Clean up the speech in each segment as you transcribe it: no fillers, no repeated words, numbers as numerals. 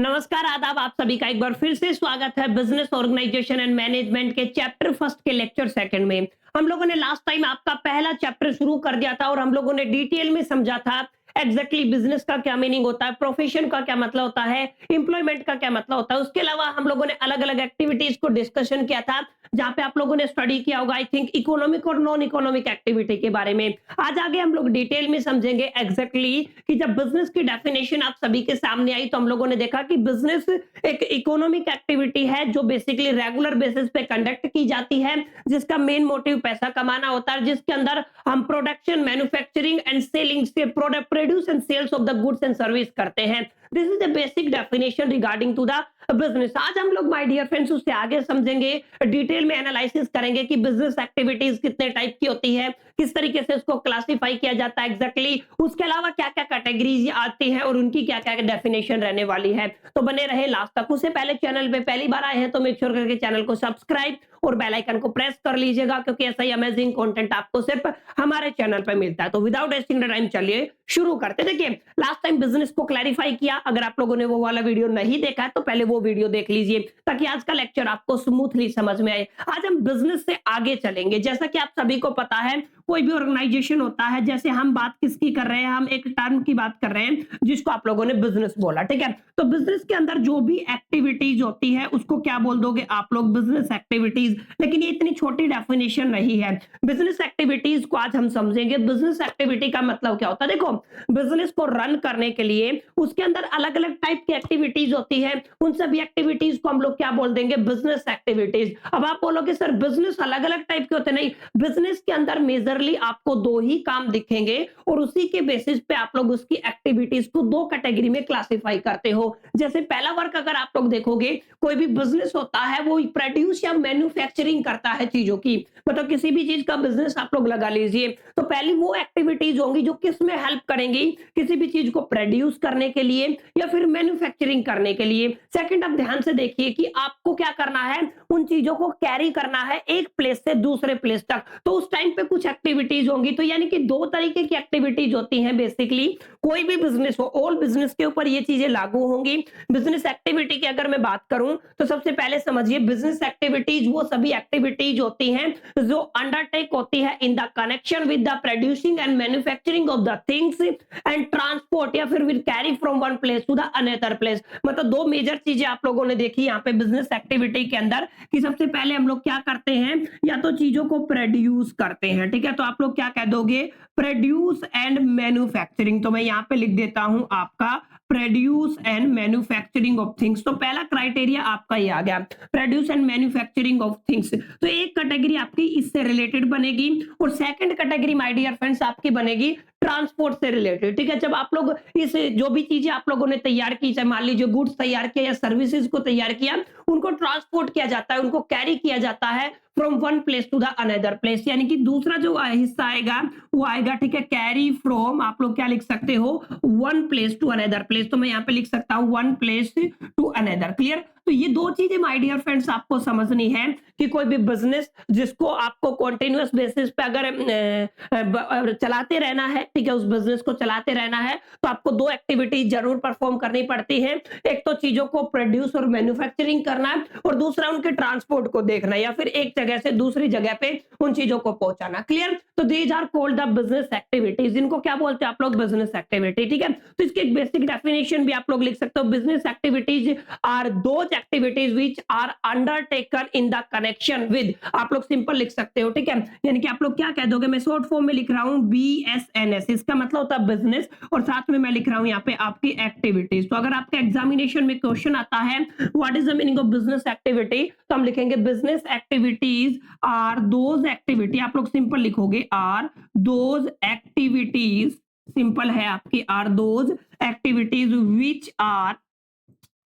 नमस्कार, आदाब। आप सभी का एक बार फिर से स्वागत है बिजनेस ऑर्गेनाइजेशन एंड मैनेजमेंट के चैप्टर फर्स्ट के लेक्चर सेकंड में। हम लोगों ने लास्ट टाइम आपका पहला चैप्टर शुरू कर दिया था और हम लोगों ने डिटेल में समझा था एग्जैक्टली बिजनेस का क्या मीनिंग होता है, प्रोफेशन का क्या मतलब होता है, एम्प्लॉयमेंट का क्या मतलब होता है। उसके अलावा हम लोगों ने अलग अलग एक्टिविटीज को डिस्कशन किया था, जहां पे आप लोगों ने स्टडी किया होगा आई थिंक इकोनॉमिक और नॉन इकोनॉमिक एक्टिविटी के बारे में। आज आगे हम लोग डिटेल में समझेंगे एग्जैक्टली कि जब बिजनेस की डेफिनेशन आप सभी के सामने आई तो हम लोगों ने देखा कि बिजनेस एक इकोनॉमिक एक्टिविटी है जो बेसिकली रेगुलर बेसिस पे कंडक्ट की जाती है, जिसका मेन मोटिव पैसा कमाना होता है, जिसके अंदर हम प्रोडक्शन, मैन्युफैक्चरिंग एंड सेलिंग से product produce and sales of the goods and service करते हैं। This is the basic definition regarding to the business. आज हम लोग माय डियर फ्रेंड्स उससे आगे समझेंगे, डिटेल में एनालिसिस करेंगे कि बिजनेस एक्टिविटीज कितने टाइप की होती है, किस तरीके से उसको क्लासिफाई किया जाता है एग्जैक्टली, उसके अलावा क्या क्या कैटेगरीज आती है और उनकी क्या क्या डेफिनेशन रहने वाली है। तो बने रहे लास्ट तक। उससे पहले चैनल पे पहली बार आए हैं तो मेक श्योर करके चैनल को सब्सक्राइब और बेल आइकन को प्रेस कर लीजिएगा, क्योंकि ऐसा ही अमेजिंग कंटेंट आपको सिर्फ हमारे चैनल पे मिलता है। तो विदाउट वेस्टिंग द टाइम चलिए शुरू करते। देखिए, लास्ट टाइम बिजनेस को क्लैरिफाई किया, अगर आप लोगों ने वो वाला वीडियो नहीं देखा है तो पहले वो वीडियो देख लीजिए ताकि आज का लेक्चर आपको स्मूथली समझ में आए। आज हम बिजनेस से आगे चलेंगे। जैसा कि आप सभी को पता है, कोई भी ऑर्गेनाइजेशन होता है, जैसे हम बात किसकी कर रहे हैं, हम एक टर्म की बात कर रहे हैं जिसको आप लोगों ने बिजनेस बोला, ठीक है। तो बिजनेस के अंदर जो भी एक्टिविटीज होती है उसको क्या बोल दोगे आप लोग? Business activities. लेकिन ये इतनी छोटी डेफिनेशन नहीं है। बिजनेस एक्टिविटीज को आज हम समझेंगे। बिजनेस एक्टिविटी का मतलब क्या होता है? देखो, बिजनेस को रन करने के लिए उसके अंदर अलग अलग टाइप की एक्टिविटीज होती है। उन सभी एक्टिविटीज को हम लोग क्या बोल देंगे? Business activities. अब आप बोलोगे सर बिजनेस अलग अलग टाइप के होते? नहीं, बिजनेस के अंदर मेजरली आपको दो ही काम दिखेंगे और उसी के बेसिस पे आप लोग उसकी एक्टिविटीज को दो कैटेगरी में क्लासिफाई करते हो। जैसे पहला वर्क अगर आप लोग देखोगे, कोई भी बिजनेस होता है वो प्रोड्यूस या मैन्युफैक्चरिंग करता है चीजों की। मतलब किसी भी चीज का बिजनेस आप लोग लगा लीजिए, तो पहली वो एक्टिविटीज होंगी जो किस में हेल्प करेंगी? किसी भी चीज को प्रोड्यूस करने के लिए या फिर मैन्युफैक्चरिंग करने के लिए। सेकंड, आप ध्यान से देखिए कि आपको क्या करना है, उन चीजों को कैरी करना है एक प्लेस से दूसरे प्लेस तक। तो उस टाइम पे कुछ एक्टिविटीज होंगी। तो यानी कि दो तरीके की एक्टिविटीज होती हैं बेसिकली। कोई भी बिजनेस हो, ऑल बिजनेस के ऊपर ये चीजें लागू होंगी। बिजनेस एक्टिविटी की अगर मैं बात करूं तो सबसे पहले समझिए, बिजनेस एक्टिविटीज वो सभी एक्टिविटीज होती हैं जो अंडरटेक होती है in the connection with the producing and manufacturing of the things and transport या फिर will carry from one place to the another place. मतलब दो मेजर चीजें आप लोगों ने देखी यहाँ पे बिजनेस एक्टिविटी के अंदर कि सबसे पहले हम लोग क्या करते हैं, या तो चीजों को प्रोड्यूस करते हैं, ठीक है। तो आप लोग क्या कह दोगे? Produce and manufacturing. तो मैं यहाँ पे लिख देता हूं आपका produce and manufacturing of things. तो पहला क्राइटेरिया आपका ये आ गया, produce and manufacturing of things. तो एक कैटेगरी आपकी इससे रिलेटेड बनेगी और second category my dear friends आपकी बनेगी ट्रांसपोर्ट से रिलेटेड, ठीक है। जब आप लोग इस जो भी चीजें आप लोगों ने तैयार की, चाहे मान लीजिए गुड्स तैयार किया या सर्विसेज को तैयार किया, उनको ट्रांसपोर्ट किया जाता है, उनको कैरी किया जाता है from one place to the another place. यानी कि दूसरा जो हिस्सा आएगा वो आएगा, ठीक है, कैरी फ्रॉम, आप लोग क्या लिख सकते हो? One place to another place. तो मैं यहाँ पे लिख सकता हूँ one place to another. Clear? तो ये दो चीजें माय डियर फ्रेंड्स आपको समझनी है कि कोई भी बिजनेस जिसको आपको कॉन्टिन्यूअस बेसिस पे अगर चलाते रहना है, ठीक है, उस बिजनेस को चलाते रहना है, तो आपको दो एक्टिविटी जरूर परफॉर्म करनी पड़ती है। एक तो चीजों को प्रोड्यूस और मैन्युफैक्चरिंग करना और दूसरा उनके ट्रांसपोर्ट को देखना या फिर एक जगह से दूसरी जगह पे उन चीजों को पहुंचाना। क्लियर? तो these are called the business activities. इनको क्या बोलते हैं आप लोग? बिजनेस एक्टिविटी, ठीक है। तो इसकी एक बेसिक डेफिनेशन भी आप लोग लिख सकते हो। Business activities are those activities which are undertaken in the connection with, आप लोग सिंपल लिख सकते हो, ठीक है। यानी कि आप लोग क्या कह दोगे? मैं शॉर्ट फॉर्म में लिख रहा हूं BSNS, इसका मतलब होता है बिजनेस और साथ में मैं लिख रहा हूं यहाँ पे आपकी एक्टिविटीज। तो अगर आपके एग्जामिनेशन में क्वेश्चन आता है what is the meaning of business activity, तो हम लिखेंगे business activities are those activity, आप लोग सिंपल लिखोगे आर दोज एक्टिविटीज, सिंपल है आपकी, are those activities which are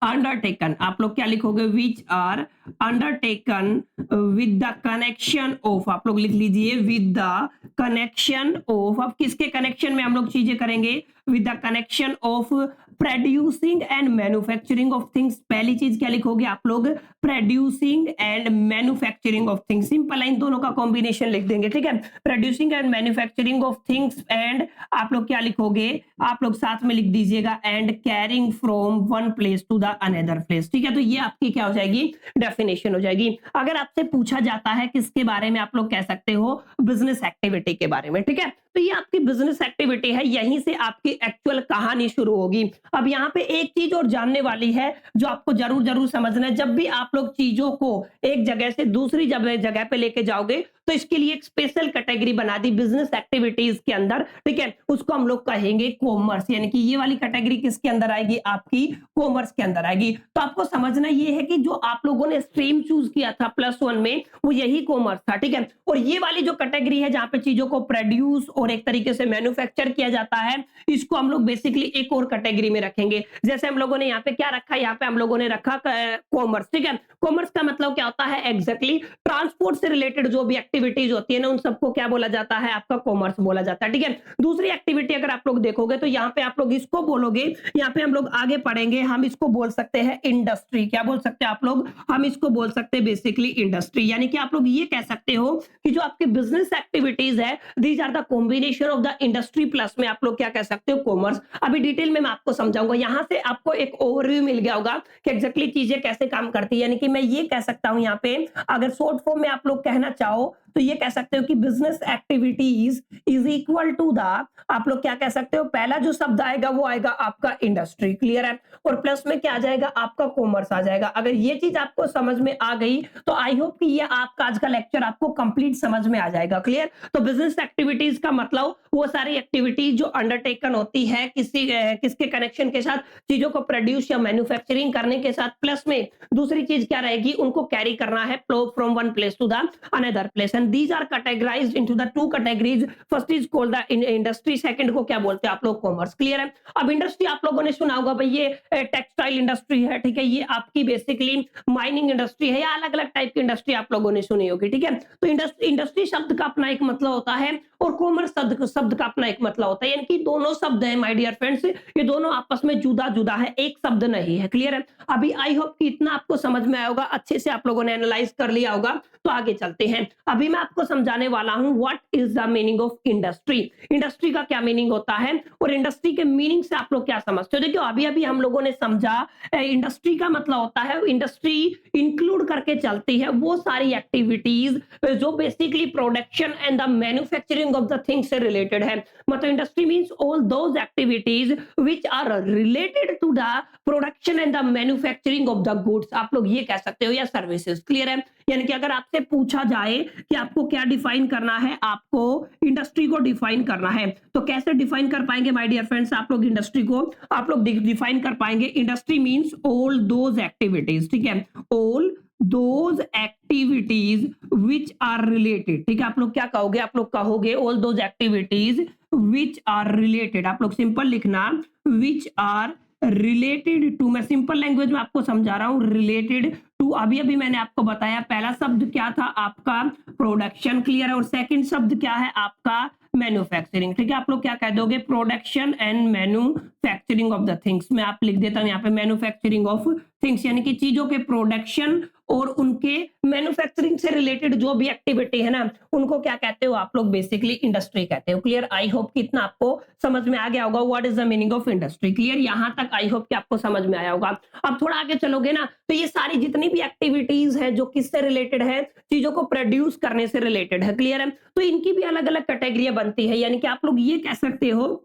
undertaken, आप लोग क्या लिखोगे? Which are undertaken with the connection of, आप लोग लिख लीजिए विद द कनेक्शन ऑफ। अब किसके कनेक्शन में हम लोग चीजें करेंगे? With the connection of producing and manufacturing of things. पहली चीज क्या लिखोगे आप लोग, producing and manufacturing of things. Simple है, इन दोनों का कॉम्बिनेशन लिख देंगे, ठीक है। Producing and manufacturing of things and आप लोग क्या लिखोगे, आप लोग साथ में लिख दीजिएगा and carrying from one place to the another place, ठीक है। तो ये आपकी क्या हो जाएगी, डेफिनेशन हो जाएगी। अगर आपसे पूछा जाता है किसके बारे में, आप लोग कह सकते हो बिजनेस एक्टिविटी के बारे में, ठीक है। तो ये आपकी बिजनेस एक्टिविटी है, यहीं से आपकी एक्चुअल कहानी शुरू होगी। अब यहाँ पे एक चीज और जानने वाली है जो आपको जरूर जरूर समझना है, जब भी आप लोग चीजों को एक जगह से दूसरी जगह पे लेके जाओगे तो इसके लिए एक स्पेशल कैटेगरी बना दी बिजनेस एक्टिविटीज के अंदर, ठीक है। उसको हम लोग कहेंगे कॉमर्स, यानी कि ये वाली कैटेगरी किसके अंदर आएगी, आपकी कॉमर्स के अंदर आएगी। तो आपको समझना ये है कि जो आप लोगों ने स्ट्रीम चूज किया था +1 में वो यही कॉमर्स था, ठीक है। और ये वाली जो कैटेगरी है जहां पे चीजों को प्रोड्यूस और एक तरीके से मैन्युफैक्चर किया जाता है, इसको हम लोग बेसिकली एक और कैटेगरी में रखेंगे। जैसे हम लोगों ने यहाँ पे क्या रखा, यहाँ पे हम लोगों ने रखा कॉमर्स, ठीक है। कॉमर्स का मतलब क्या होता है, एग्जैक्टली ट्रांसपोर्ट से रिलेटेड जो भी एक्टिविटीज होती है ना, उन सबको क्या बोला जाता है, आपका कॉमर्स बोला जाता है, ठीक है। दूसरी एक्टिविटी अगर आप लोग देखोगे तो यहाँ पे आप लोग इसको बोलोगे, यहाँ पे हम लोग आगे पढ़ेंगे, हम इसको बोल सकते हैं इंडस्ट्री। क्या बोल सकते हैं आप लोग, हम इसको बोल सकते हैं बेसिकली इंडस्ट्री। यानी कि आप लोग ये कह सकते हो कि जो आपकी बिजनेस एक्टिविटीज है, these are the combination of the industry plus में आप लोग क्या कह सकते हो, कॉमर्स। अभी डिटेल में मैं आपको समझाऊंगा, यहां से आपको एक ओवरव्यू मिल गया होगा कि एग्जैक्टली चीजें कैसे काम करती है। यानी कि मैं ये कह सकता हूं यहाँ पे, अगर शॉर्ट फॉर्म में आप लोग कहना चाहो तो ये कह सकते हो कि business activities is equal to the, आप लोग क्या कह सकते हो, पहला जो शब्द आएगा वो आएगा आपका इंडस्ट्री, क्लियर है, और प्लस में क्या आ जाएगा, आपका कॉमर्स आ जाएगा। अगर ये चीज आपको समझ में आ गई तो आई होप कि ये आपका आज का लेक्चर आपको कंप्लीट समझ में आ जाएगा, क्लियर। तो बिजनेस एक्टिविटीज का मतलब वो सारी एक्टिविटीज जो अंडरटेकन होती है किसके कनेक्शन के साथ, चीजों को प्रोड्यूस या मैन्युफैक्चरिंग करने के साथ, प्लस में दूसरी चीज क्या रहेगी, उनको कैरी करना है from one place to the another place. And these are categorized into the two categories, first is called the industry, second को क्या बोलते हैं आप लोग, कॉमर्स, क्लियर है। अब इंडस्ट्री आप लोगों ने सुना होगा भाई, ये टेक्सटाइल इंडस्ट्री है, ठीक है, ये आपकी बेसिकली माइनिंग इंडस्ट्री है, या अलग अलग टाइप की इंडस्ट्री आप लोगों ने सुनी होगी, ठीक है। तो इंडस्ट्री शब्द का अपना एक मतलब होता है और कॉमर्स शब्द का अपना एक मतलब होता है, यानी कि दोनों शब्द है माय डियर फ्रेंड्स, ये दोनों आपस में जुदा जुदा है, एक शब्द नहीं है, क्लियर है। अभी आई होप कि इतना आपको समझ में आया होगा, अच्छे से आप लोगों ने एनालाइज कर लिया होगा। तो आगे चलते हैं, अभी मैं आपको समझाने वाला हूं what is the meaning of industry. Industry का क्या मीनिंग होता है और इंडस्ट्री के मीनिंग से आप लोग क्या समझते हो। देखिए अभी अभी हम लोगों ने समझा इंडस्ट्री का मतलब होता है, इंडस्ट्री इंक्लूड करके चलती है वो सारी एक्टिविटीज जो basically production and the manufacturing of the things से रिलेटेड है। मतलब industry means all those activities which are related to the production and the manufacturing of the goods, आप लोग ये कह सकते हो, या सर्विसेज, क्लियर है। यानी कि अगर आपसे पूछा जाए कि आपको क्या डिफाइन करना है, आपको इंडस्ट्री को डिफाइन करना है, तो कैसे डिफाइन कर पाएंगे माय डियर फ्रेंड्स, आप लोग इंडस्ट्री को आप लोग डिफाइन कर पाएंगे, industry means all those activities, ठीक है, all those activities which are related, ठीक है। आप लोग क्या कहोगे, आप लोग कहोगे all those activities which are related, आप लोग सिंपल लिखना, विच आर रिलेटेड टू, मैं सिंपल लैंग्वेज में आपको समझा रहा हूं, रिलेटेड टू। अभी अभी मैंने आपको बताया पहला शब्द क्या था, आपका प्रोडक्शन, क्लियर है, और सेकंड शब्द क्या है, आपका मैन्युफैक्चरिंग, ठीक है। आप लोग क्या कह दोगे, production and manufacturing of the things. मैं आप लिख देता हूं यहाँ पे मैन्युफैक्चरिंग ऑफ थिंग्स, यानी कि चीजों के प्रोडक्शन और उनके मैन्युफैक्चरिंग से रिलेटेड जो भी एक्टिविटी है ना, उनको क्या कहते हो आप लोग, बेसिकली इंडस्ट्री कहते हो, क्लियर। आई होप कि इतना आपको समझ में आ गया होगा what is the meaning of industry, clear. यहां तक आई होप कि आपको समझ में आया होगा। अब थोड़ा आगे चलोगे ना, तो ये सारी जितनी भी एक्टिविटीज है जो किससे रिलेटेड है, चीजों को प्रोड्यूस करने से रिलेटेड है, क्लियर है। तो इनकी भी अलग अलग कैटेगरियां बनती है, यानी कि आप लोग ये कह सकते हो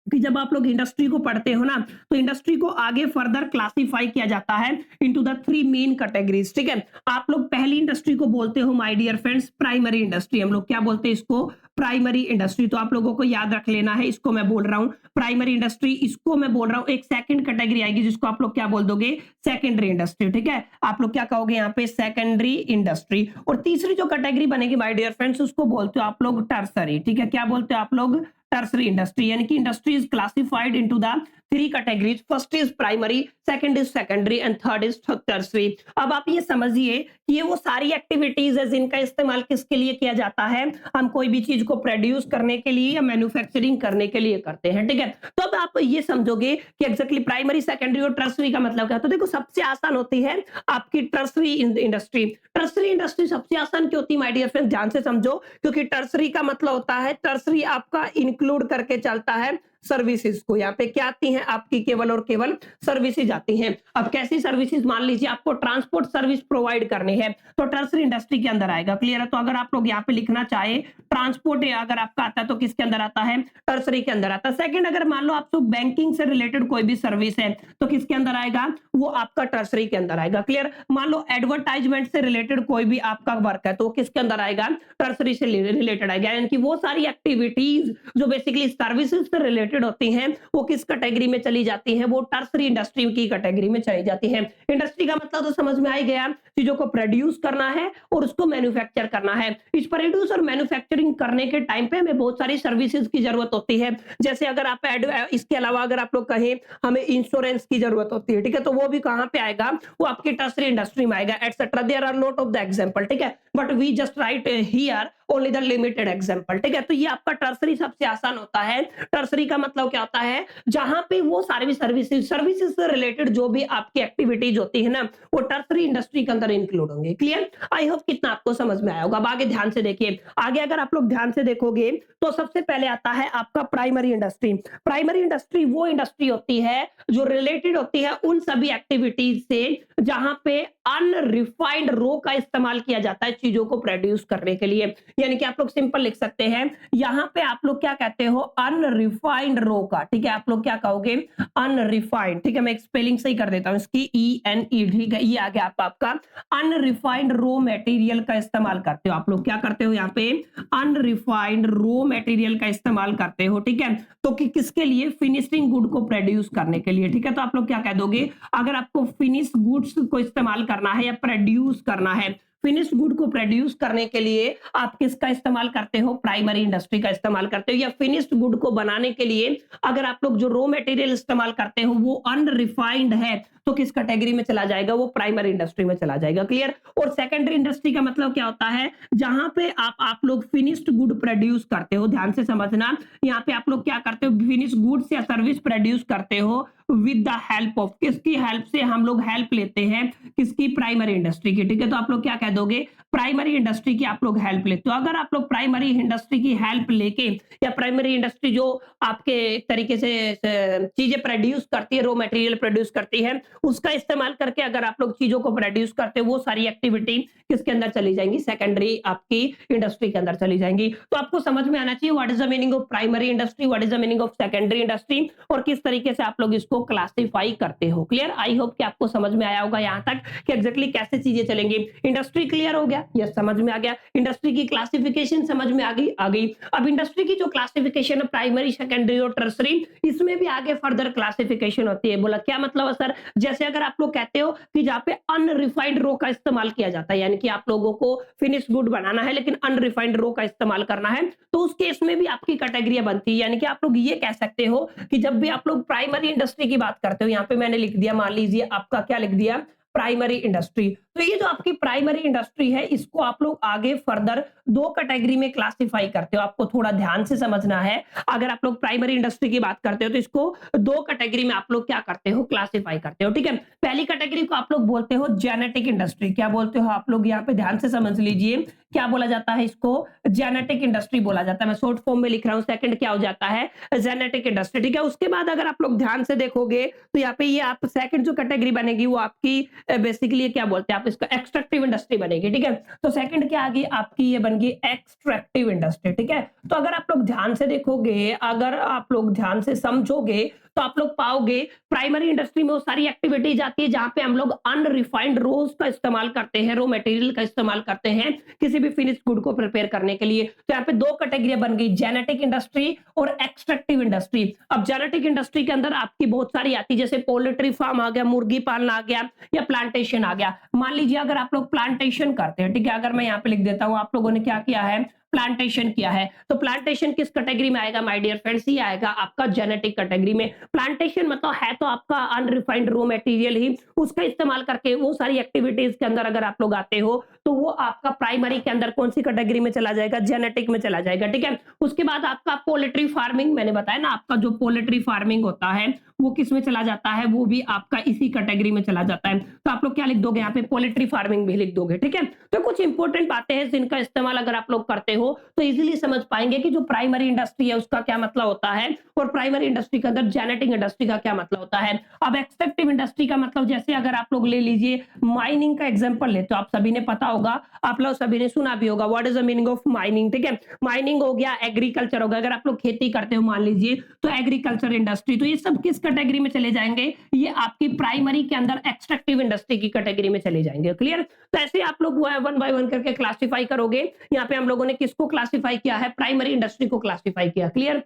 कि जब आप लोग इंडस्ट्री को पढ़ते हो ना, तो इंडस्ट्री को आगे फर्दर क्लासिफाई किया जाता है इनटू द 3 मेन कैटेगरीज, ठीक है। आप लोग पहली इंडस्ट्री को बोलते हो my dear friends primary industry, हम लोग क्या बोलते हैं इसको, प्राइमरी इंडस्ट्री। तो आप लोगों को याद रख लेना है, इसको मैं बोल रहा हूं प्राइमरी इंडस्ट्री, इसको मैं बोल रहा हूं। एक सेकंड कैटेगरी आएगी जिसको आप लोग क्या बोल दोगे, सेकेंडरी इंडस्ट्री, ठीक है। आप लोग क्या कहोगे यहाँ पे, सेकेंडरी इंडस्ट्री। और तीसरी जो कैटेगरी बनेगी माय डियर फ्रेंड्स, उसको बोलते हो आप लोग टर्सरी, ठीक है। क्या बोलते हो आप लोग, टर्सरी इंडस्ट्री, यानी कि industry is classified into the 3 categories, first is primary, second is secondary and third is tertiary. अब आप ये समझिए कि ये वो सारी एक्टिविटीज है जिनका इस्तेमाल किसके लिए किया जाता है, हम कोई भी चीज को प्रोड्यूस करने के लिए या मैन्युफैक्चरिंग करने के लिए करते हैं, ठीक है। तो अब आप ये समझोगे कि एग्जैक्टली प्राइमरी, सेकेंडरी और टर्सरी का मतलब क्या है। तो देखो सबसे आसान होती है आपकी टर्सरी इंडस्ट्री। टर्सरी इंडस्ट्री सबसे आसान क्यों होती है माय डियर फ्रेंड्स, ध्यान से समझो, क्योंकि टर्सरी का मतलब होता है, टर्सरी आपका इंक्लूड करके चलता है सर्विसेज को। यहाँ पे क्या आती हैं आपकी, केवल और केवल सर्विसेज आती हैं। अब कैसी सर्विसेज, मान लीजिए आपको ट्रांसपोर्ट सर्विस प्रोवाइड करनी है तो टर्सरी इंडस्ट्री के अंदर आएगा, क्लियर है। तो अगर आप लोग यहाँ पे लिखना चाहे ट्रांसपोर्ट अगर आपका आता है तो किसके अंदर आता है, टर्सरी के अंदर आता है। सेकंड, अगर मान लो आपको बैंकिंग से रिलेटेड कोई भी सर्विस है तो किसके अंदर आएगा, वो आपका टर्सरी के अंदर आएगा, क्लियर। मान लो एडवर्टाइजमेंट से रिलेटेड कोई भी आपका वर्क है तो किसके अंदर आएगा, टर्सरी से रिलेटेड आएगा। यानी कि वो सारी एक्टिविटीज जो बेसिकली सर्विसेज से रिलेटेड होती हैं वो किस कैटेगरी में चली जाती हैं, वो टर्सरी इंडस्ट्री की कैटेगरी में चली जाती हैं। इंडस्ट्री का मतलब तो समझ में आ ही गया, चीजों को प्रोड्यूस करना है और उसको मैन्युफैक्चर करना है। इस प्रोड्यूस और मैन्युफैक्चरिंग करने के टाइम पे हमें बहुत सारी सर्विसेज की जरूरत होती है। जैसे अगर आप इसके अलावा अगर आप लोग कहें हमें इंश्योरेंस की जरूरत होती है, ठीक है, तो वो भी कहां पे आएगा, वो आपकी टर्सरी इंडस्ट्री में आएगा, etcetera. There are lot of the example, ठीक है, but we just write here only the limited example, ठीक है। तो ये आपका टर्सरी सबसे आसान होता है। टर्सरी का मतलब क्या होता है, जहां पे वो सारी सर्विसेज से रिलेटेड जो भी आपकी एक्टिविटीज होती है ना, वो टर्सरी इंडस्ट्री के अंदर इंक्लूड होंगे, क्लियर। आई होप कितना आपको समझ में आया होगा। अब आगे ध्यान से देखिए, आगे अगर आप लोग ध्यान से देखोगे तो सबसे पहले आता है आपका प्राइमरी इंडस्ट्री। प्राइमरी इंडस्ट्री वो इंडस्ट्री होती है जो रिलेटेड होती है उन सभी एक्टिविटीज से जहां पे अनरिफाइंड रो का इस्तेमाल किया जाता है चीजों को प्रोड्यूस करने के लिए। यानी कि आप लोग सिंपल लिख सकते हैं, यहां पे आप लोग क्या कहते हो, अनरिफाइंड रो का, ठीक है, आप लोग क्या कहोगे, अनरिफाइंड, ठीक है। मैं एक स्पेलिंग सही कर देता हूं इसकी, ENE, ठीक है, ये आ गया आपका अनरिफाइंड रो मटेरियल का इस्तेमाल करते हो। आप लोग क्या करते हो, यहाँ पे अनरिफाइंड रो मटेरियल का इस्तेमाल करते हो, ठीक है। तो किसके लिए, फिनिशिंग गुड को प्रोड्यूस करने के लिए, ठीक है। तो आप लोग क्या कह दोगे, अगर आपको फिनिश गुड्स को इस्तेमाल करना है या प्रोड्यूस करना है, फिनिश गुड को प्रोड्यूस करने के लिए आप किसका इस्तेमाल करते हो, प्राइमरी इंडस्ट्री का इस्तेमाल करते हो। या फिनिश्ड गुड को बनाने के लिए अगर आप लोग जो रॉ मटेरियल इस्तेमाल करते हो वो अनरिफाइंड है तो किस कैटेगरी में चला जाएगा, वो प्राइमरी इंडस्ट्री में चला जाएगा, क्लियर। और सेकेंडरी इंडस्ट्री का मतलब क्या होता है, जहां पे आप लोग फिनिश्ड गुड प्रोड्यूस करते हो। ध्यान से समझना, यहाँ पे आप लोग क्या करते हो, फिनिश गुड्स या सर्विस प्रोड्यूस करते हो विद द हेल्प ऑफ, किसकी हेल्प से, हम लोग हेल्प लेते हैं किसकी, प्राइमरी इंडस्ट्री की, ठीक है। तो आप लोग क्या कह दोगे, प्राइमरी इंडस्ट्री की आप लोग हेल्प लेते हो। अगर आप लोग प्राइमरी इंडस्ट्री की हेल्प लेके या प्राइमरी इंडस्ट्री जो आपके एक तरीके से चीजें प्रोड्यूस करती है, रॉ मटेरियल प्रोड्यूस करती है, उसका इस्तेमाल करके अगर आप लोग चीजों को प्रोड्यूस करते हो, वो सारी एक्टिविटी किसके अंदर चली जाएंगी, सेकेंडरी आपकी इंडस्ट्री के अंदर चली जाएंगी। तो आपको समझ में आना चाहिए what is the meaning of primary industry, what is the meaning of secondary industry और किस तरीके से आप लोग इसको क्लासिफाई करते हो, क्लियर। आई होप कि आपको समझ में आया होगा यहां तक कि एग्जैक्टली कैसे चीजें चलेंगी। इंडस्ट्री क्लियर हो गया, यस समझ में आ गया। इंडस्ट्री की क्लासिफिकेशन समझ में आ गई। अब इंडस्ट्री की जो क्लासिफिकेशन है प्राइमरी, सेकेंडरी और टर्सरी, इसमें भी आगे फर्दर क्लासिफिकेशन होती है। बोला क्या मतलब है सर, जैसे अगर आप लोग कहते हो कि जहां पे अनरिफाइंड रो का इस्तेमाल किया जाता है, यानी कि आप लोगों को फिनिश गुड बनाना है लेकिन अनरिफाइंड रो का इस्तेमाल करना है, तो उस केस में भी आपकी कैटेगरियां बनती है। यानी कि आप लोग ये कह सकते हो कि जब भी आप लोग प्राइमरी इंडस्ट्री की बात करते हो, यहाँ पे मैंने लिख दिया, मान लीजिए आपका क्या लिख दिया, प्राइमरी इंडस्ट्री। तो ये जो आपकी प्राइमरी इंडस्ट्री है इसको आप लोग आगे फर्दर दो कैटेगरी में क्लासिफाई करते हो। आपको थोड़ा ध्यान से समझना है, अगर आप लोग प्राइमरी इंडस्ट्री की बात करते हो तो इसको दो कैटेगरी में आप लोग क्या करते हो, क्लासिफाई करते हो, ठीक है। पहली कैटेगरी को आप लोग बोलते हो जेनेटिक इंडस्ट्री। क्या बोलते हो आप लोग, यहाँ पे ध्यान से समझ लीजिए, क्या बोला जाता है इसको, जेनेटिक इंडस्ट्री बोला जाता है। मैं शॉर्ट फॉर्म में लिख रहा हूं, सेकंड क्या हो जाता है, जेनेटिक इंडस्ट्री, ठीक है। उसके बाद अगर आप लोग ध्यान से देखोगे तो यहाँ पे ये आप सेकंड जो कैटेगरी बनेगी वो आपकी बेसिकली क्या बोलते हैं आप इसको, एक्सट्रैक्टिव इंडस्ट्री बनेगी, ठीक है। तो सेकंड क्या आ गई आपकी, ये बन गई एक्सट्रैक्टिव इंडस्ट्री, ठीक है। तो अगर आप लोग ध्यान से देखोगे, अगर आप लोग ध्यान से समझोगे तो आप लोग पाओगे प्राइमरी इंडस्ट्री में वो सारी एक्टिविटीज आती है जहां पे हम लोग अनरिफाइंड रोज का इस्तेमाल करते हैं, रॉ मटेरियल का इस्तेमाल करते हैं किसी भी फिनिश गुड को प्रिपेयर करने के लिए। तो यहाँ पे दो कैटेगरी बन गई, जेनेटिक इंडस्ट्री और एक्सट्रैक्टिव इंडस्ट्री। अब जेनेटिक इंडस्ट्री के अंदर आपकी बहुत सारी आती है, जैसे पोल्ट्री फार्म आ गया, मुर्गी पालन आ गया या प्लांटेशन आ गया। मान लीजिए अगर आप लोग प्लांटेशन करते हैं, ठीक है, अगर मैं यहाँ पे लिख देता हूं, आप लोगों ने क्या किया है, प्लांटेशन किया है। तो प्लांटेशन किस कैटेगरी में आएगा माय डियर फ्रेंड्स? ये आएगा आपका जेनेटिक कैटेगरी में। प्लांटेशन मतलब है तो आपका अनरिफाइंड रॉ मटेरियल ही, उसका इस्तेमाल करके वो सारी एक्टिविटीज के अंदर अगर आप लोग आते हो तो वो आपका प्राइमरी के अंदर कौन सी कैटेगरी में चला जाएगा? जेनेटिक में चला जाएगा, ठीक है। उसके बाद आपका पोल्ट्री फार्मिंग, मैंने बताया ना आपका जो पोल्ट्री फार्मिंग होता है वो किस में चला जाता है? वो भी आपका इसी कैटेगरी में चला जाता है। तो आप लोग क्या लिख दोगे यहाँ पे? पोल्ट्री फार्मिंग भी लिख दोगे, ठीक है। तो कुछ इंपॉर्टेंट बातें हैं जिनका इस्तेमाल अगर आप लोग करते हो तो इजीली समझ पाएंगे कि जो प्राइमरी इंडस्ट्री है उसका क्या मतलब होता है और प्राइमरी इंडस्ट्री के अंदर जेनेटिक इंडस्ट्री का क्या मतलब होता है। अब एक्सट्रैक्टिव इंडस्ट्री का मतलब जैसे अगर आप लोग ले लीजिए माइनिंग का एग्जांपल ले, तो आप सभी ने पता होगा, आप लोग सभी ने सुना भी होगा what is the meaning of mining, ठीक है। माइनिंग हो गया, एग्रीकल्चर हो गया, अगर आप लोग खेती करते हो मान लीजिए तो एग्रीकल्चर इंडस्ट्री, तो ये सब किस कैटेगरी में चले जाएंगे? ये आपकी प्राइमरी के अंदर एक्सट्रैक्टिव इंडस्ट्री की कैटेगरी में चले जाएंगे। क्लियर? तो ऐसे आप लोग वन बाय वन करके क्लासिफाई करोगे। यहाँ पे हम लोगों ने किसको क्लासिफाई किया है? प्राइमरी इंडस्ट्री को क्लासिफाई किया। क्लियर?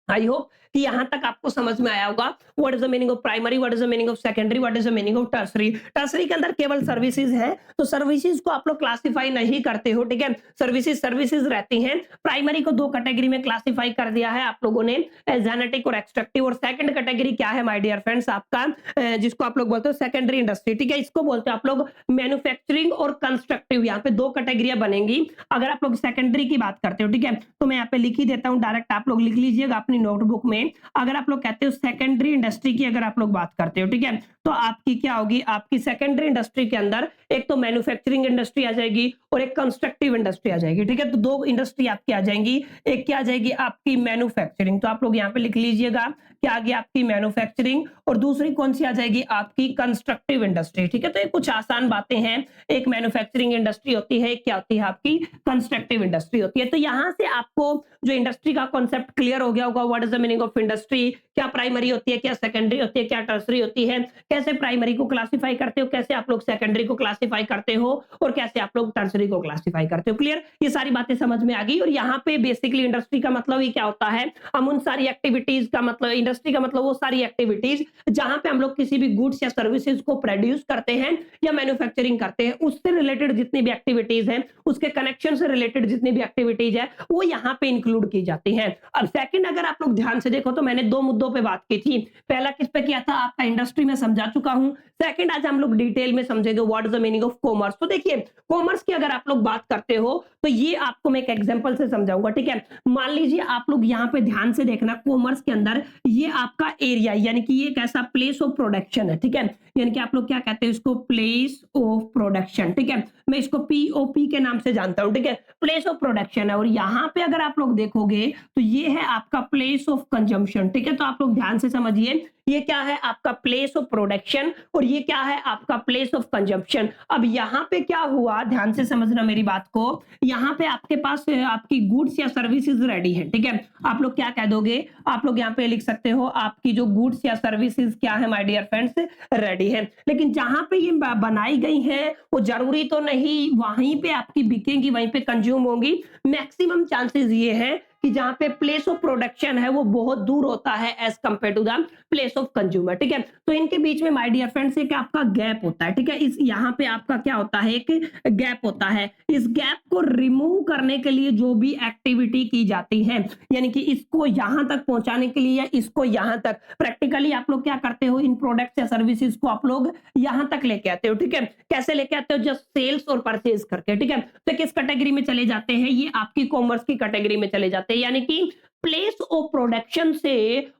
आई होप कि यहां तक आपको समझ में आया होगा what is the meaning of primary, what is the meaning of secondary, what is the meaning of tertiary. Tertiary के अंदर केवल सर्विसेज है, तो सर्विसेज को आप लोग क्लासिफाई नहीं करते हो, ठीक है। सर्विसेज रहती हैं। प्राइमरी को दो कैटेगरी में क्लासिफाई कर दिया है आप लोगों ने, जेनेटिक और एक्सट्रैक्टिव। और सेकंड कैटेगरी क्या है माय डियर फ्रेंड्स? आपका जिसको आप लोग बोलते हो सेकेंडरी इंडस्ट्री, ठीक है। इसको बोलते हो आप लोग मैन्युफैक्चरिंग और कंस्ट्रक्टिव। यहाँ पे दो कैटेगरियां बनेंगी अगर आप लोग सेकेंडरी की बात करते हो, ठीक है। तो मैं यहाँ पे लिख ही देता हूं, डायरेक्ट आप लोग लिख लीजिएगा अपनी नोटबुक में। अगर आप लोग कहते हो सेकेंडरी इंडस्ट्री की अगर आप लोग बात करते हो, ठीक है, तो आपकी क्या होगी? आपकी सेकेंडरी इंडस्ट्री के अंदर एक तो मैन्युफैक्चरिंग इंडस्ट्री आ जाएगी और एक कंस्ट्रक्टिव इंडस्ट्री आ जाएगी, ठीक है। तो दो इंडस्ट्री आपकी आ जाएंगी, एक क्या आ जाएगी? आपकी मैन्युफैक्चरिंग, तो आप लोग यहाँ पे लिख लीजिएगा क्या आ गया? आपकी मैन्युफैक्चरिंग। और दूसरी कौन सी आ जाएगी? आपकी कंस्ट्रक्टिव इंडस्ट्री, ठीक है। तो ये कुछ आसान बातें हैं, एक मैन्युफैक्चरिंग इंडस्ट्री होती है, क्या होती है? आपकी कंस्ट्रक्टिव इंडस्ट्री होती है। तो यहां से आपको जो इंडस्ट्री का कॉन्सेप्ट क्लियर हो गया होगा, what is the meaning of industry, क्या प्राइमरी होती है, क्या सेकेंडरी होती है, क्या टर्सरी होती है, कैसे प्राइमरी को क्लासिफाई करते हो, कैसे आप लोग सेकेंडरी को क्लासिफाई करते हो और कैसे आप लोग टर्सरी को क्लासिफाई करते हो। क्लियर? ये सारी बातें समझ में आ गई। और यहाँ पे बेसिकली इंडस्ट्री का मतलब ही क्या होता है? हम उन सारी एक्टिविटीज का मतलब, इंडस्ट्री का मतलब वो सारी एक्टिविटीज जहां पे हम लोग किसी भी गुड्स या सर्विसेज को प्रोड्यूस करते हैं या मैन्युफैक्चरिंग करते हैं, उससे रिलेटेड जितनी भी एक्टिविटीज हैं, उसके कनेक्शन से रिलेटेड जितनी भी एक्टिविटीज है, वो यहाँ पे इंक्लूड की जाती हैं। अब सेकंड अगर आप लोग ध्यान से देखो तो मैंने दो मुद्दों पे बात की थी। पहला किस पे किया था? आपका इंडस्ट्री में समझा चुका हूं। सेकंड आज हम लोग डिटेल में समझेंगे what is the meaning of commerce. तो देखिए कॉमर्स की अगर आप लोग बात करते हो तो ये आपको मैं एक एग्जांपल से समझाऊंगा, ठीक है। मान लीजिए आप लोग यहाँ पे ध्यान से देखना, कॉमर्स के अंदर ये आपका एरिया यानी कि ये एक ऐसा प्लेस ऑफ प्रोडक्शन है, ठीक है। यानी कि आप लोग क्या कहते हैं इसको? प्लेस ऑफ प्रोडक्शन, ठीक है। मैं इसको पीओपी के नाम से जानता हूं, ठीक है। प्लेस ऑफ प्रोडक्शन है। और यहाँ पे अगर आप लोग देखोगे तो ये है आपका प्लेस ऑफ कंजम्पशन, ठीक है। तो आप लोग ध्यान से समझिए, ये क्या है? आपका प्लेस ऑफ प्रोडक्शन और ये क्या है? आपका प्लेस ऑफ कंजम्पशन। अब यहाँ पे क्या हुआ, ध्यान से समझना मेरी बात को। यहाँ पे आपके पास आपकी गुड्स या सर्विसेज रेडी है, ठीक है। आप लोग क्या कह दोगे? आप लोग यहाँ पे लिख सकते हो आपकी जो गुड्स या सर्विसेज क्या है माय डियर फ्रेंड्स? रेडी है। लेकिन जहां पे ये बनाई गई है वो जरूरी तो नहीं वहीं पे आपकी बिकेंगी, वहीं पे कंज्यूम होंगी। मैक्सिमम चांसेस ये है कि जहां पे प्लेस ऑफ प्रोडक्शन है वो बहुत दूर होता है as compare to the place of consumer, ठीक है। तो इनके बीच में माय डियर फ्रेंड्स एक आपका गैप होता है, ठीक है। इस यहाँ पे आपका क्या होता है? एक गैप होता है। इस गैप को रिमूव करने के लिए जो भी एक्टिविटी की जाती है, यानी कि इसको यहां तक पहुंचाने के लिए या इसको यहां तक, प्रैक्टिकली आप लोग क्या करते हो? इन प्रोडक्ट्स या सर्विसेज को आप लोग यहां तक लेके आते हो, ठीक है। कैसे लेके आते हो? जस्ट सेल्स और परचेज करके, ठीक है। तो किस कैटेगरी में चले जाते हैं? ये आपकी कॉमर्स की कैटेगरी में चले जाते हैं। यानी कि प्लेस ऑफ प्रोडक्शन से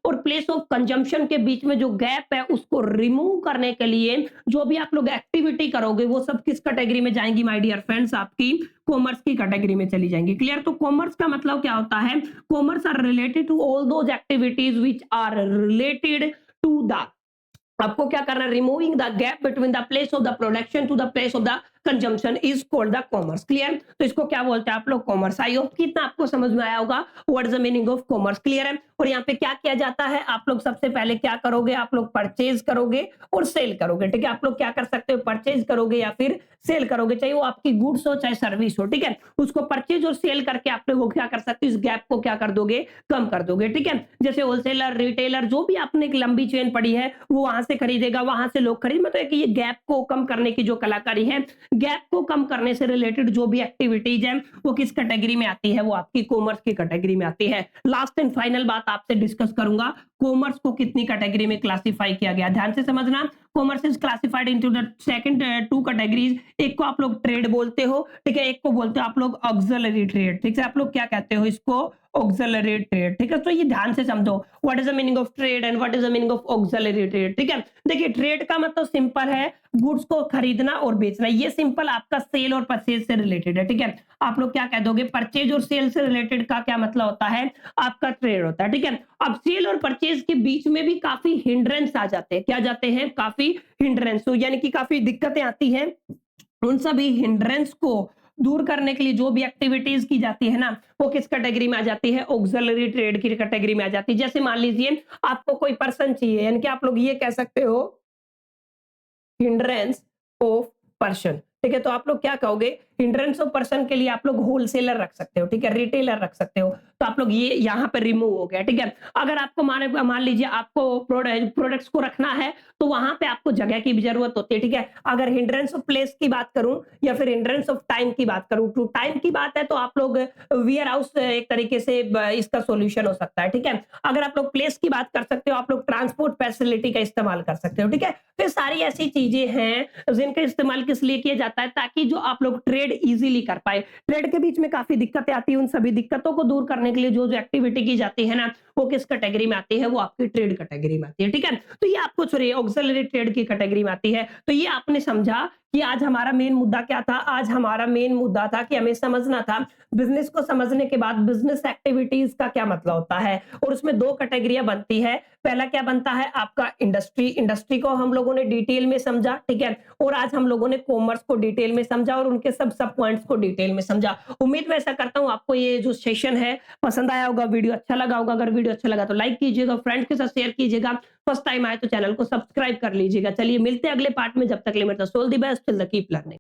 और प्लेस ऑफ कंजम्पशन के बीच में जो गैप है उसको रिमूव करने के लिए जो भी आप लोग एक्टिविटी करोगे वो सब किस कैटेगरी में जाएंगी माय डियर फ्रेंड्स? आपकी कॉमर्स की कैटेगरी में चली जाएंगी। क्लियर? तो कॉमर्स का मतलब क्या होता है? Commerce are related to all those activities which are related to the, आपको क्या करना है? Removing the gap between the place of the production to the place of the consumption is called the commerce. Clear? तो इसको क्या बोलते हैं आप लोग? कॉमर्स। आई होप कितना आपको समझ में आया होगा what is the meaning of commerce. Clear है? और यहाँ पे क्या किया जाता है? आप लोग सबसे पहले क्या करोगे? आप लोग परचेज करोगे और सेल करोगे, ठीक है। आप लोग क्या कर सकते हो? परचेज करोगे या फिर सेल करोगे, चाहे वो आपकी गुड्स हो चाहे सर्विस हो, ठीक है। उसको परचेज और सेल करके आप लोग क्या कर सकते हो? इस गैप को क्या कर दोगे? कम कर दोगे, ठीक है। जैसे होलसेलर, रिटेलर, जो भी आपने एक लंबी चेन पड़ी है वो वहां से खरीदेगा, वहां से लोग खरीद, मतलब ये गैप को कम करने की जो कलाकारी है गैप को कम करने से रिलेटेड जो भी एक्टिविटीज है वो किस कैटेगरी में आती है, वो आपकी कॉमर्स की कैटेगरी में आती है। लास्ट एंड फाइनल बात आपसे डिस्कस करूंगा, कॉमर्स को कितनी कैटेगरी में क्लासिफाई किया गया, ध्यान से समझना। Commerce is classified into the second two categories. एक को आप लोग ट्रेड बोलते हो, ठीक है, एक को बोलते हो आप लोग ऑक्सिलरी ट्रेड, ठीक है, आप लोग क्या कहते हो इसको, ऑक्सिलरी ट्रेड, ठीक है। तो ये ध्यान से समझो, what is the meaning of trade and what is the meaning of auxiliary trade, ठीक है। देखिए ट्रेड का मतलब सिंपल है, गुड्स को खरीदना और बेचना, ये सिंपल आपका सेल और परचेज से रिलेटेड है, ठीक है। आप लोग क्या कह दोगे, परचेज और सेल से रिलेटेड का क्या मतलब होता है, आपका ट्रेड होता है, ठीक है। अब सेल और परचेज के बीच में भी काफी हिंड्रेंस आ जाते हैं, क्या जाते हैं, काफी हिंड्रेंस, यानी कि काफी दिक्कतें आती हैं। उन सभी हिंड्रेंस को दूर करने के लिए जो भी एक्टिविटीज की जाती है ना, वो किस कैटेगरी में आ जाती है, ऑक्सिलरी ट्रेड की कैटेगरी में आ जाती है। जैसे मान लीजिए आपको कोई पर्सन चाहिए, यानी कि आप लोग ये कह सकते हो हिंड्रेंस ऑफ पर्सन, ठीक है। तो आप लोग क्या कहोगे, हिंड्रेंस ऑफ पर्सन के लिए आप लोग होलसेलर रख सकते हो, ठीक है, रिटेलर रख सकते हो। तो आप लोग ये यहाँ पे रिमूव हो गया, ठीक है। अगर आपको मान लीजिए आपको प्रोडक्ट्स को रखना है, तो वहां पे आपको जगह की भी जरूरत होती है, ठीक है। अगर हिंड्रेंस ऑफ प्लेस की बात करूं या फिर हिंड्रेंस ऑफ टाइम की बात करूं, तो टाइम की बात है तो आप लोग वेयर हाउस एक तरीके से इसका सॉल्यूशन हो सकता है, ठीक है। अगर आप लोग प्लेस की बात कर सकते हो, आप लोग ट्रांसपोर्ट फैसिलिटी का इस्तेमाल कर सकते हो, ठीक है। तो ये सारी ऐसी चीजें हैं जिनका इस्तेमाल किस लिए किया जाता है, ताकि जो आप लोग ट्रेड इजीली कर पाए। ट्रेड के बीच में काफी दिक्कतें आती हैं, उन सभी दिक्कतों को दूर करने के लिए जो जो एक्टिविटी की जाती है ना, वो किस कैटेगरी में आती है, वो आपकी ट्रेड कैटेगरी में आती है, ठीक है। तो ये आपको सॉरी ऑक्सिलरी ट्रेड की कैटेगरी में आती है। तो ये आपने समझा कि आज हमारा मेन मुद्दा क्या था, आज हमारा मेन मुद्दा था कि हमें समझना था बिजनेस को समझने के बाद बिजनेस एक्टिविटीज का क्या मतलब होता है, और उसमें दो कैटेगरियां बनती है। पहला क्या बनता है आपका इंडस्ट्री, इंडस्ट्री को हम लोगों ने डिटेल में समझा, ठीक है। और आज हम लोगों ने कॉमर्स को डिटेल में समझा और उनके सब सब पॉइंट्स को डिटेल में समझा। उम्मीद मैं ऐसा करता हूं आपको ये जो सेशन है पसंद आया होगा, वीडियो अच्छा लगा होगा। अगर वीडियो अच्छा लगा तो लाइक कीजिएगा, फ्रेंड्स के साथ शेयर कीजिएगा, फर्स्ट टाइम आए तो चैनल को सब्सक्राइब कर लीजिएगा। चलिए मिलते हैं अगले पार्ट में, जब तक के लिए मेरे सोल the best, till the keep learning.